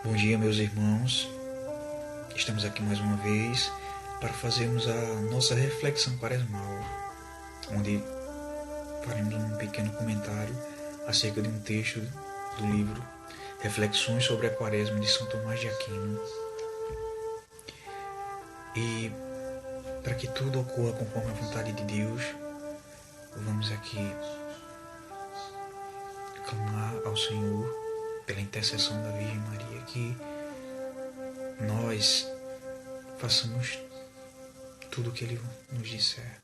Bom dia, meus irmãos. Estamos aqui mais uma vez para fazermos a nossa reflexão quaresmal, onde faremos um pequeno comentário acerca de um texto do livro Reflexões sobre a Quaresma de São Tomás de Aquino. E para que tudo ocorra conforme a vontade de Deus, vamos aqui clamar ao Senhor pela intercessão da Virgem Maria, que nós façamos tudo o que Ele nos disser.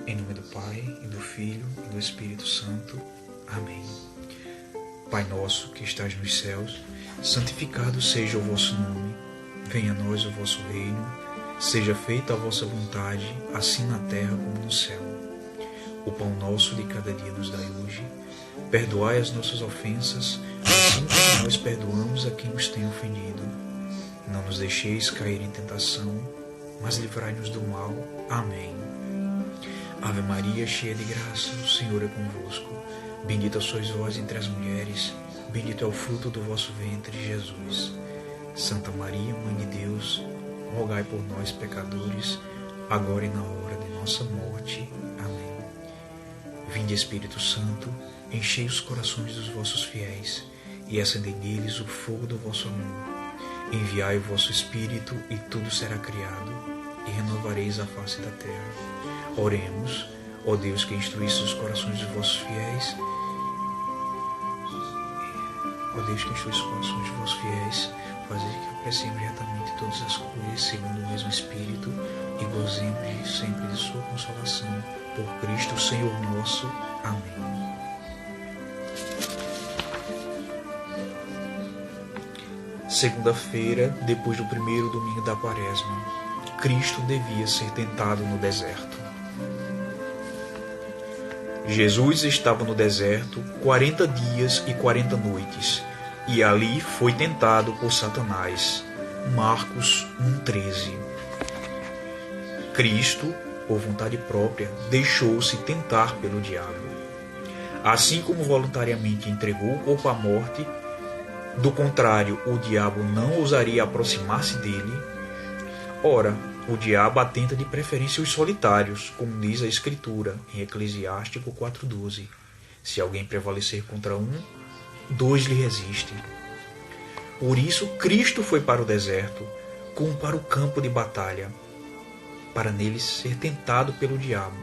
Em nome do Pai, e do Filho, e do Espírito Santo. Amém. Pai nosso que estás nos céus, santificado seja o vosso nome. Venha a nós o vosso reino. Seja feita a vossa vontade, assim na terra como no céu. O pão nosso de cada dia nos dai hoje. Perdoai as nossas ofensas, assim como nós perdoamos a quem nos tem ofendido. Não nos deixeis cair em tentação, mas livrai-nos do mal. Amém. Ave Maria, cheia de graça, o Senhor é convosco. Bendita sois vós entre as mulheres, bendito é o fruto do vosso ventre, Jesus. Santa Maria, Mãe de Deus, rogai por nós, pecadores, agora e na hora de nossa morte. Amém. Vinde, Espírito Santo, enchei os corações dos vossos fiéis e acendei neles o fogo do vosso amor. Enviai o vosso Espírito e tudo será criado e renovareis a face da terra. Oremos, ó Deus que instruísse os corações dos vossos fiéis, fazei que apreciemos retamente todas as coisas segundo o mesmo Espírito e gozemos sempre de sua consolação. Por Cristo, Senhor nosso. Amém. Segunda-feira, depois do primeiro domingo da Quaresma, Cristo devia ser tentado no deserto. Jesus estava no deserto 40 dias e 40 noites, e ali foi tentado por Satanás. Marcos 1,13. Cristo, por vontade própria, deixou-se tentar pelo diabo. Assim como voluntariamente entregou o corpo à morte, do contrário, o diabo não ousaria aproximar-se dele. Ora, o diabo atenta de preferência os solitários, como diz a Escritura, em Eclesiástico 4,12. Se alguém prevalecer contra um, dois lhe resistem. Por isso, Cristo foi para o deserto, como para o campo de batalha, para nele ser tentado pelo diabo,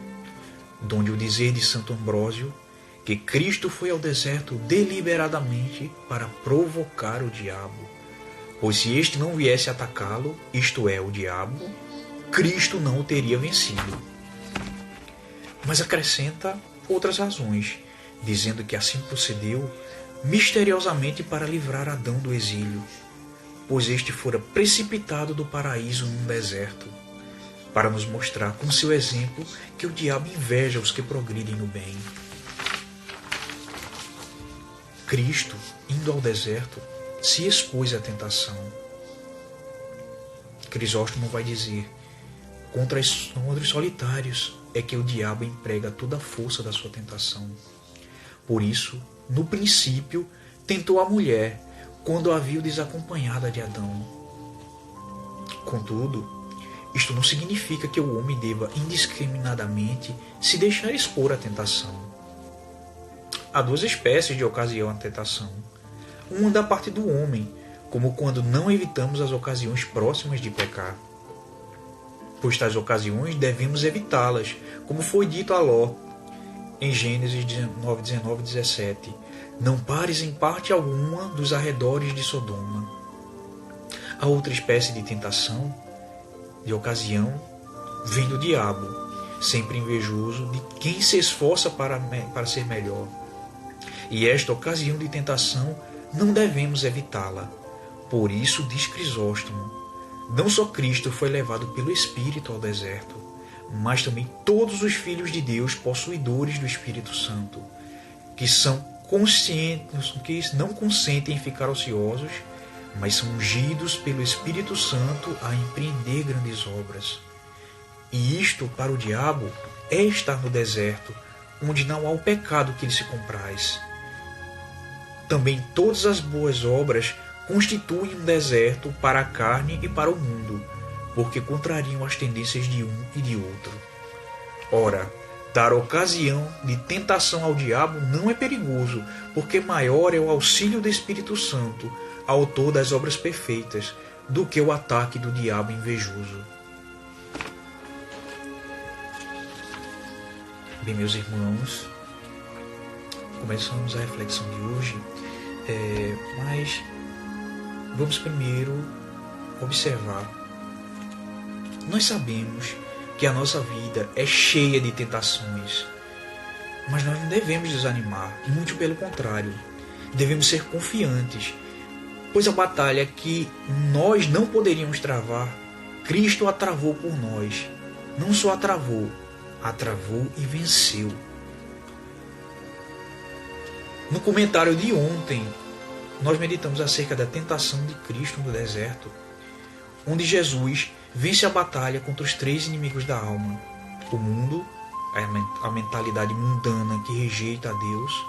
donde o dizer de Santo Ambrósio, que Cristo foi ao deserto deliberadamente para provocar o diabo, pois se este não viesse atacá-lo, isto é, o diabo, Cristo não o teria vencido. Mas acrescenta outras razões, dizendo que assim procedeu misteriosamente para livrar Adão do exílio, pois este fora precipitado do paraíso num deserto, para nos mostrar com seu exemplo que o diabo inveja os que progridem no bem. Cristo, indo ao deserto, se expôs à tentação. Crisóstomo vai dizer: contra os solitários é que o diabo emprega toda a força da sua tentação. Por isso, no princípio, tentou a mulher, quando a viu desacompanhada de Adão. Contudo, isto não significa que o homem deva indiscriminadamente se deixar expor à tentação. Há duas espécies de ocasião à tentação. Uma da parte do homem, como quando não evitamos as ocasiões próximas de pecar. Pois tais ocasiões devemos evitá-las, como foi dito a Ló, em Gênesis 19, 19 e 17. Não pares em parte alguma dos arredores de Sodoma. A outra espécie de tentação, de ocasião, vem do diabo, sempre invejoso de quem se esforça para ser melhor. E esta ocasião de tentação não devemos evitá-la. Por isso, diz Crisóstomo, não só Cristo foi levado pelo Espírito ao deserto, mas também todos os filhos de Deus possuidores do Espírito Santo, que são conscientes, que não consentem em ficar ociosos, mas são ungidos pelo Espírito Santo a empreender grandes obras. E isto, para o diabo, é estar no deserto, onde não há o pecado que lhe se compraz. Também todas as boas obras constituem um deserto para a carne e para o mundo, porque contrariam as tendências de um e de outro. Ora, dar ocasião de tentação ao diabo não é perigoso, porque maior é o auxílio do Espírito Santo, autor das obras perfeitas, do que o ataque do diabo invejoso. Bem, meus irmãos, começamos a reflexão de hoje, mas vamos primeiro observar. Nós sabemos que a nossa vida é cheia de tentações, mas nós não devemos desanimar, muito pelo contrário, devemos ser confiantes, pois a batalha que nós não poderíamos travar, Cristo a travou por nós. Não só a travou e venceu. No comentário de ontem, nós meditamos acerca da tentação de Cristo no deserto, onde Jesus vence a batalha contra os 3 inimigos da alma: o mundo, a mentalidade mundana que rejeita a Deus,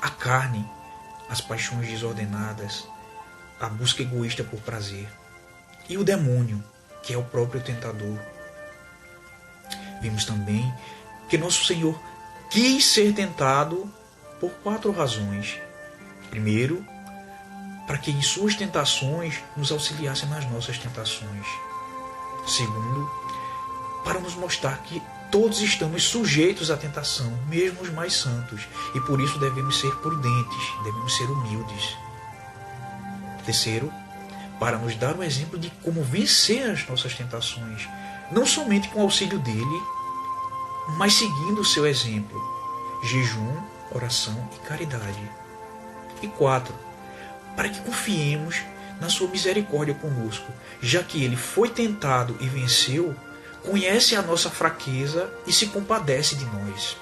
a carne, as paixões desordenadas, a busca egoísta por prazer, e o demônio, que é o próprio tentador. Vimos também que nosso Senhor quis ser tentado por 4 razões. Primeiro, para que em suas tentações nos auxiliasse nas nossas tentações. Segundo, para nos mostrar que todos estamos sujeitos à tentação, mesmo os mais santos, e por isso devemos ser prudentes, devemos ser humildes. Terceiro, para nos dar um exemplo de como vencer as nossas tentações, não somente com o auxílio dele, mas seguindo o seu exemplo: jejum, oração e caridade. E 4, para que confiemos na sua misericórdia conosco, já que ele foi tentado e venceu, conhece a nossa fraqueza e se compadece de nós.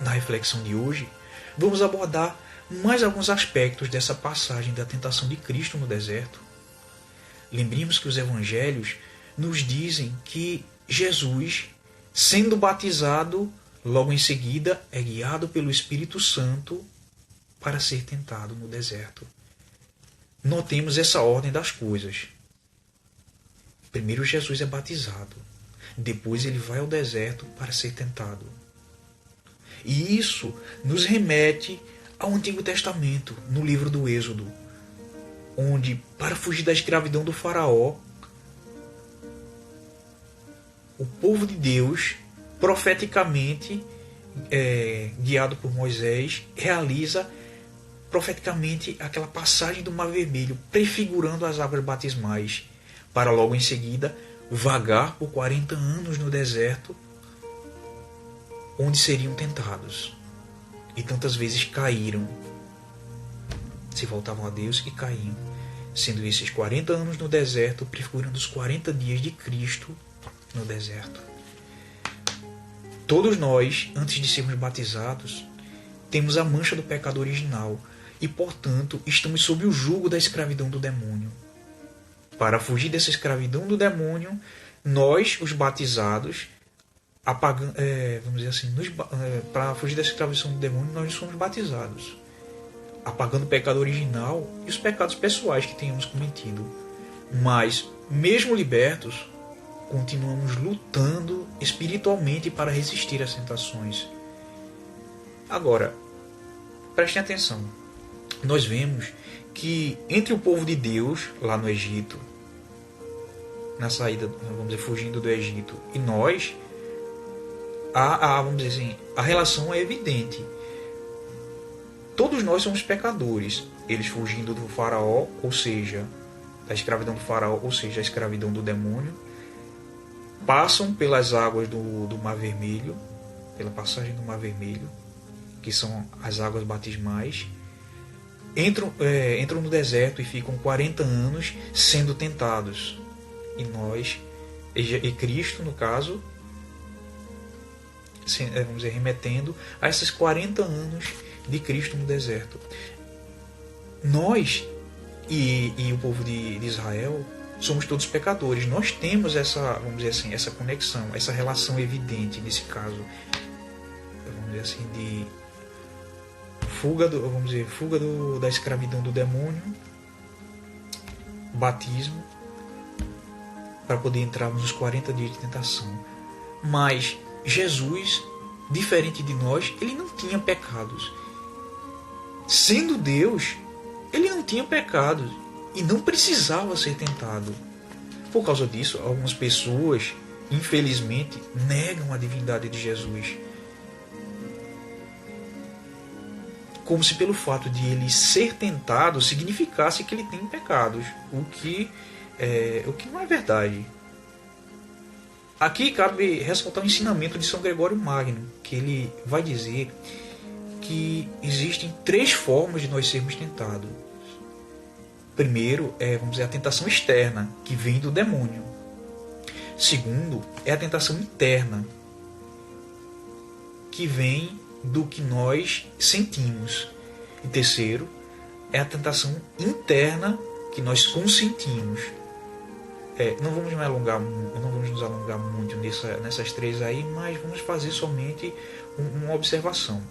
Na reflexão de hoje, vamos abordar mais alguns aspectos dessa passagem da tentação de Cristo no deserto. Lembremos que os evangelhos nos dizem que Jesus, sendo batizado, logo em seguida é guiado pelo Espírito Santo para ser tentado no deserto. Notemos essa ordem das coisas. Primeiro Jesus é batizado, depois ele vai ao deserto para ser tentado. E isso nos remete ao Antigo Testamento, no livro do Êxodo, onde, para fugir da escravidão do faraó, o povo de Deus, profeticamente, guiado por Moisés, realiza profeticamente aquela passagem do Mar Vermelho, prefigurando as águas batismais, para logo em seguida vagar por 40 anos no deserto, onde seriam tentados. E tantas vezes caíram, se voltavam a Deus e caíam, sendo esses 40 anos no deserto prefigurando os 40 dias de Cristo no deserto. Todos nós, antes de sermos batizados, temos a mancha do pecado original e, portanto, estamos sob o jugo da escravidão do demônio. Para fugir dessa escravidão do demônio, nós, os batizados, vamos dizer assim, para fugir dessa escravidão do demônio, nós somos batizados, apagando o pecado original e os pecados pessoais que tenhamos cometido. Mas, mesmo libertos, continuamos lutando espiritualmente para resistir às tentações. Agora, prestem atenção. Nós vemos que entre o povo de Deus, lá no Egito, na saída, vamos dizer, fugindo do Egito, e nós, vamos dizer assim, a relação é evidente. Todos nós somos pecadores. Eles fugindo do faraó, ou seja, da escravidão do faraó, ou seja, a escravidão do demônio, passam pelas águas do Mar Vermelho, pela passagem do Mar Vermelho, que são as águas batismais, entram no deserto e ficam 40 anos sendo tentados. E nós, e Cristo, no caso, vamos dizer, remetendo a esses 40 anos de Cristo no deserto. Nós e o povo de Israel somos todos pecadores. Nós temos essa, vamos dizer assim, essa conexão, essa relação evidente nesse caso, vamos dizer assim, de da escravidão do demônio, batismo, para poder entrar nos 40 dias de tentação. Mas Jesus, diferente de nós, ele não tinha pecados. Sendo Deus, ele não tinha pecados e não precisava ser tentado. Por causa disso, algumas pessoas, infelizmente, negam a divindade de Jesus. Como se pelo fato de ele ser tentado significasse que ele tem pecados, o que não é verdade. Aqui cabe ressaltar o ensinamento de São Gregório Magno, que ele vai dizer que existem 3 formas de nós sermos tentados. Primeiro é, a tentação externa, que vem do demônio. Segundo é a tentação interna, que vem do que nós sentimos. E terceiro é a tentação interna, que nós consentimos. Não vamos nos alongar muito nessas 3 aí, mas vamos fazer somente uma observação.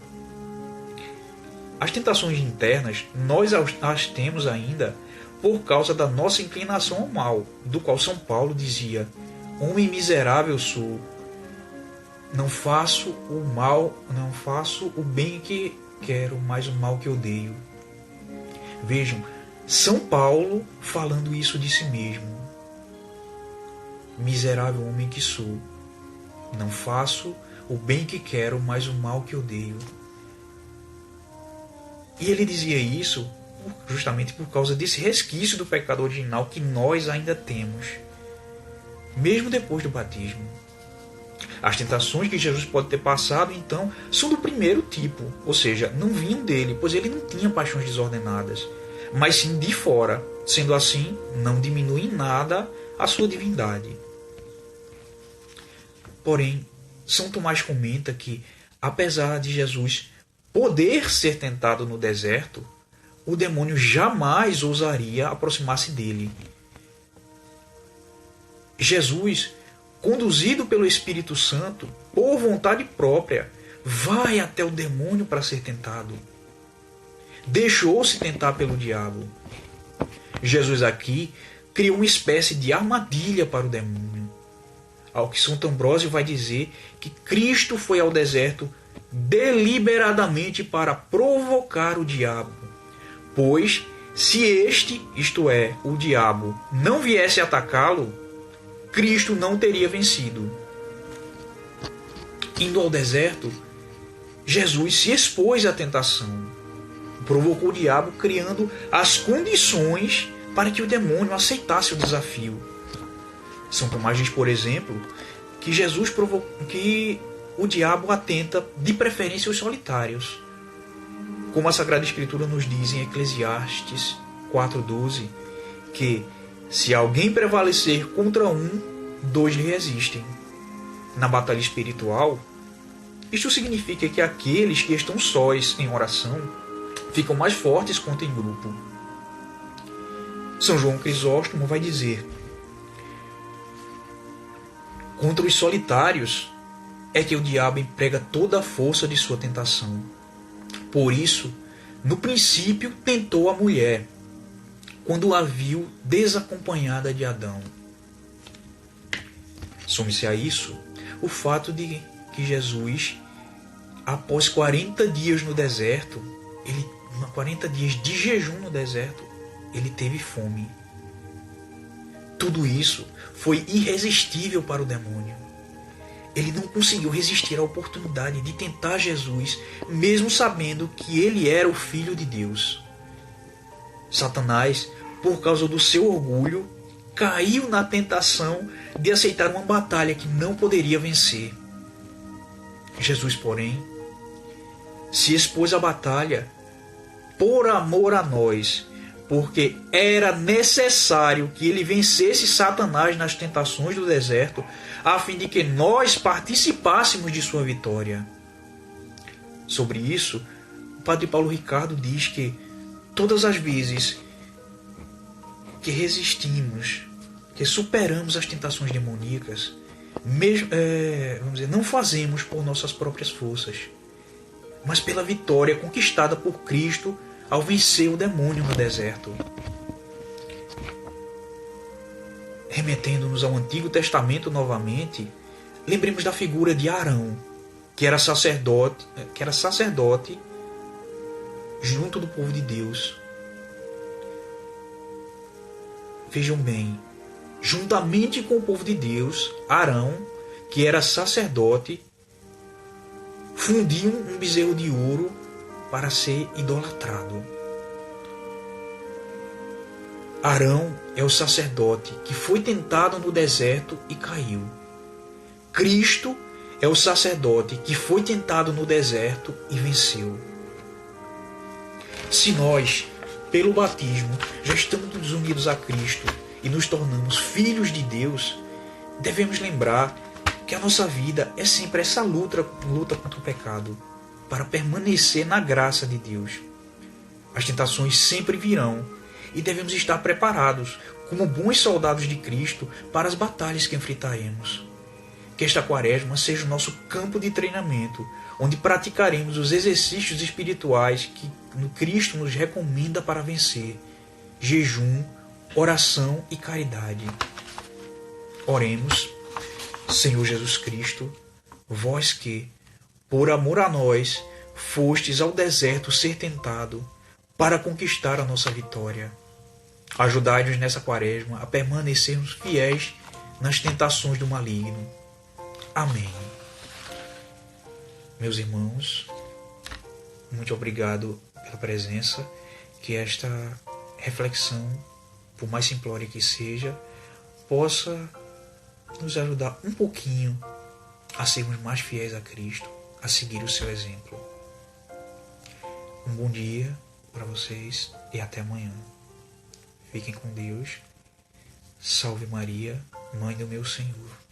As tentações internas, nós as temos ainda por causa da nossa inclinação ao mal, do qual São Paulo dizia: homem miserável sou, não faço o bem que quero, mas o mal que odeio. Vejam, São Paulo falando isso de si mesmo: miserável homem que sou, não faço o bem que quero, mas o mal que odeio. E ele dizia isso justamente por causa desse resquício do pecado original que nós ainda temos, mesmo depois do batismo. As tentações que Jesus pode ter passado, então, são do primeiro tipo, ou seja, não vinham dele, pois ele não tinha paixões desordenadas, mas sim de fora. Sendo assim, não diminui em nada a sua divindade. Porém, São Tomás comenta que, apesar de Jesus poder ser tentado no deserto, o demônio jamais ousaria aproximar-se dele. Jesus, conduzido pelo Espírito Santo, por vontade própria, vai até o demônio para ser tentado. Deixou-se tentar pelo diabo. Jesus aqui criou uma espécie de armadilha para o demônio. Ao que Santo Ambrósio vai dizer que Cristo foi ao deserto deliberadamente para provocar o diabo, pois se este, isto é, o diabo, não viesse atacá-lo, Cristo não teria vencido. Indo ao deserto, Jesus se expôs à tentação, provocou o diabo, criando as condições para que o demônio aceitasse o desafio. São Tomás diz, por exemplo, que que o diabo atenta de preferência aos solitários. Como a Sagrada Escritura nos diz em Eclesiastes 4,12, que se alguém prevalecer contra 2 lhe resistem. Na batalha espiritual, isto significa que aqueles que estão sós em oração ficam mais fortes quanto em grupo. São João Crisóstomo vai dizer: contra os solitários é que o diabo emprega toda a força de sua tentação. Por isso, no princípio tentou a mulher, quando a viu desacompanhada de Adão. Some-se a isso o fato de que Jesus, após 40 dias no deserto, 40 dias de jejum no deserto, ele teve fome. Tudo isso foi irresistível para o demônio. Ele não conseguiu resistir à oportunidade de tentar Jesus, mesmo sabendo que ele era o Filho de Deus. Satanás, por causa do seu orgulho, caiu na tentação de aceitar uma batalha que não poderia vencer. Jesus, porém, se expôs à batalha por amor a nós, porque era necessário que ele vencesse Satanás nas tentações do deserto, a fim de que nós participássemos de sua vitória. Sobre isso, o Padre Paulo Ricardo diz que todas as vezes que resistimos, que superamos as tentações demoníacas, não fazemos por nossas próprias forças, mas pela vitória conquistada por Cristo ao vencer o demônio no deserto. Remetendo-nos ao Antigo Testamento novamente, lembremos da figura de Arão, que era sacerdote junto do povo de Deus. Vejam bem, juntamente com o povo de Deus, Arão, que era sacerdote, fundiu um bezerro de ouro para ser idolatrado. Arão é o sacerdote que foi tentado no deserto e caiu. Cristo é o sacerdote que foi tentado no deserto e venceu. Se nós, pelo batismo, já estamos unidos a Cristo e nos tornamos filhos de Deus, devemos lembrar que a nossa vida é sempre essa luta contra o pecado, para permanecer na graça de Deus. As tentações sempre virão e devemos estar preparados, como bons soldados de Cristo, para as batalhas que enfrentaremos. Que esta quaresma seja o nosso campo de treinamento, onde praticaremos os exercícios espirituais que Cristo nos recomenda para vencer: jejum, oração e caridade. Oremos. Senhor Jesus Cristo, vós que, por amor a nós, fostes ao deserto ser tentado para conquistar a nossa vitória, ajudai-nos nessa quaresma a permanecermos fiéis nas tentações do maligno. Amém. Meus irmãos, muito obrigado pela presença. Que esta reflexão, por mais simplória que seja, possa nos ajudar um pouquinho a sermos mais fiéis a Cristo, a seguir o seu exemplo. Um bom dia para vocês e até amanhã. Fiquem com Deus. Salve Maria, Mãe do meu Senhor.